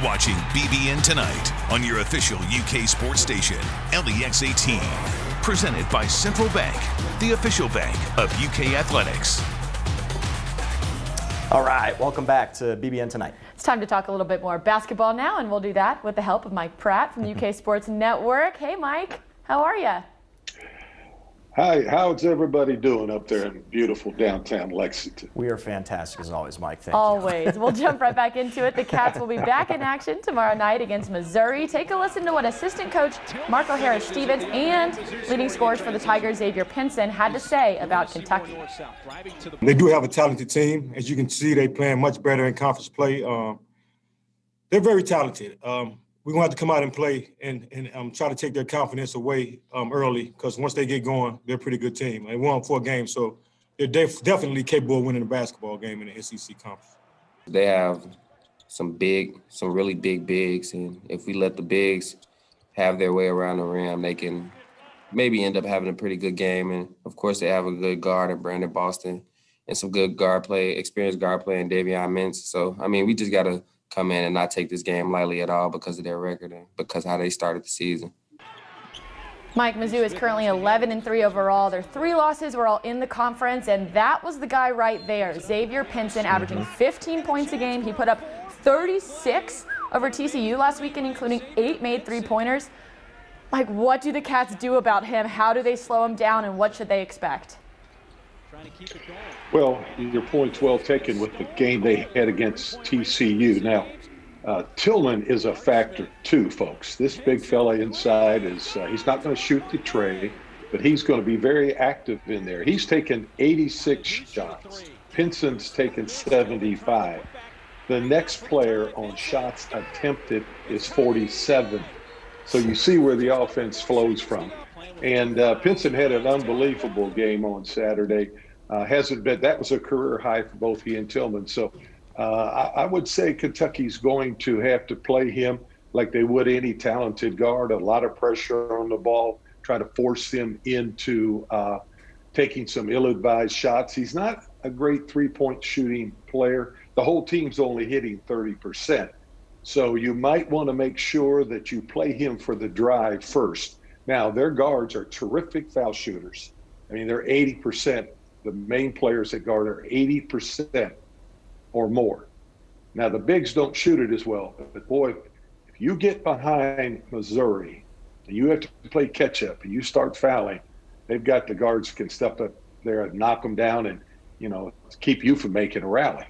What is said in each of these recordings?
You're watching BBN Tonight on your official UK sports station, LEX 18. Presented by Central Bank, the official bank of UK athletics. All right, welcome back to BBN Tonight. It's time to talk a little bit more basketball now, and we'll do that with the help of Mike Pratt from the UK Sports Network. Hey, Mike, how are you? Hi, how's everybody doing up there in beautiful downtown Lexington? We are fantastic as always, Mike. Thank you. Always. We'll jump right back into it. The Cats will be back in action tomorrow night against Missouri. Take a listen to what assistant coach Marco Harris-Stevens and leading scorers for the Tigers Xavier Pinson had to say about Kentucky. They do have a talented team. As you can see, they playing much better in conference play. They're very talented. We're going to have to come out and play and try to take their confidence away early, because once they get going, they're a pretty good team. They won 4 games, so they're definitely capable of winning a basketball game in the SEC conference. They have some really big bigs, and if we let the bigs have their way around the rim, they can maybe end up having a pretty good game. And, of course, they have a good guard in Brandon Boston and some good experienced guard play in Davion Mintz. So, I mean, we just got to come in and not take this game lightly at all because of their record and because how they started the season. Mike, Mizzou is currently 11-3 overall. Their 3 losses were all in the conference, and that was the guy right there, Xavier Pinson, averaging 15 points a game. He put up 36 over TCU last weekend, including 8 made 3-pointers. Mike, what do the Cats do about him? How do they slow him down, and what should they expect? Well, your point's well taken with the game they had against TCU. Now, Tillman is a factor too, folks. This big fella inside he's not going to shoot the tray, but he's going to be very active in there. He's taken 86 shots. Pinson's taken 75. The next player on shots attempted is 47. So you see where the offense flows from. And Pinson had an unbelievable game on Saturday. That was a career high for both he and Tillman. So I would say Kentucky's going to have to play him like they would any talented guard, a lot of pressure on the ball, try to force him into taking some ill-advised shots. He's not a great three-point shooting player. The whole team's only hitting 30%. So you might want to make sure that you play him for the drive first. Now, their guards are terrific foul shooters. I mean, they're 80%. The main players at guard are 80% or more. Now, the bigs don't shoot it as well. But, boy, if you get behind Missouri and you have to play catch-up and you start fouling, they've got the guards who can step up there and knock them down and, keep you from making a rally.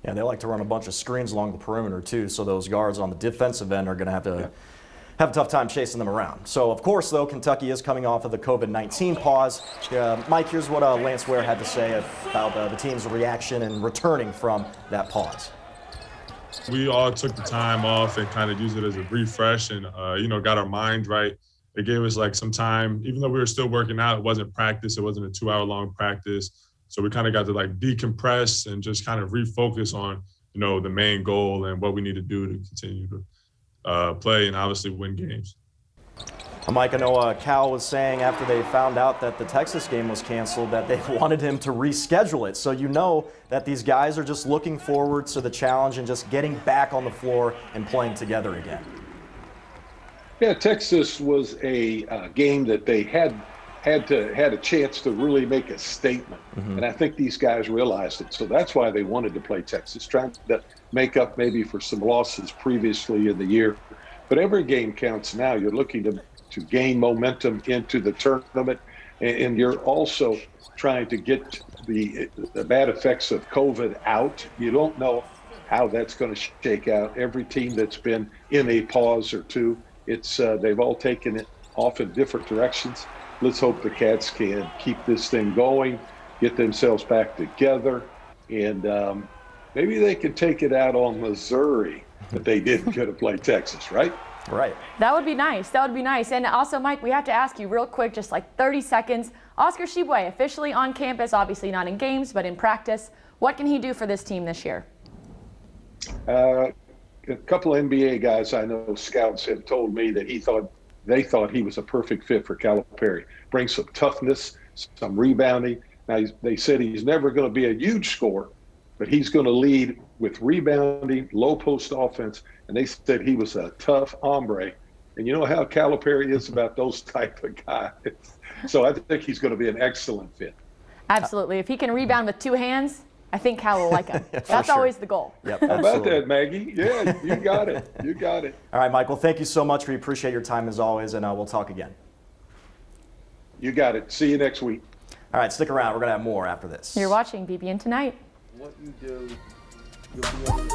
Yeah, they like to run a bunch of screens along the perimeter, too, so those guards on the defensive end are going to have a tough time chasing them around. So, of course, though, Kentucky is coming off of the COVID-19 pause. Mike, here's what Lance Ware had to say about the team's reaction and returning from that pause. We all took the time off and kind of used it as a refresh and, got our mind right. It gave us some time, even though we were still working out, it wasn't practice. It wasn't a 2-hour-long practice. So we kind of got to decompress and just kind of refocus on, the main goal and what we need to do to continue to play and obviously win games. Mike, I know Cal was saying after they found out that the Texas game was canceled that they wanted him to reschedule it. So that these guys are just looking forward to the challenge and just getting back on the floor and playing together again. Yeah, Texas was a game that they had a chance to really make a statement. And I think these guys realized it. So that's why they wanted to play Texas, trying to make up maybe for some losses previously in the year. But every game counts now. You're looking to gain momentum into the tournament, and you're also trying to get the bad effects of COVID out. You don't know how that's going to shake out. Every team that's been in a pause or two, they've all taken it off in different directions. Let's hope the Cats can keep this thing going, get themselves back together, and maybe they can take it out on Missouri that they didn't get to play Texas, right? Right. That would be nice. That would be nice. And also, Mike, we have to ask you real quick, just 30 seconds. Oscar Tshiebwe, officially on campus, obviously not in games, but in practice. What can he do for this team this year? A couple of NBA guys I know, scouts, have told me that they thought he was a perfect fit for Calipari. Brings some toughness, some rebounding. Now, they said he's never going to be a huge scorer, but he's going to lead with rebounding, low post offense. And they said he was a tough hombre. And you know how Calipari is about those type of guys. So I think he's going to be an excellent fit. Absolutely. If he can rebound with two hands, I think Cal will like him. That's sure. always the goal. Yep, How about absolutely. that, Maggie? Yeah, you got it. You got it. All right, Michael, thank you so much. We appreciate your time as always, and we'll talk again. You got it. See you next week. All right, stick around. We're going to have more after this. You're watching BBN Tonight. What you do, you'll be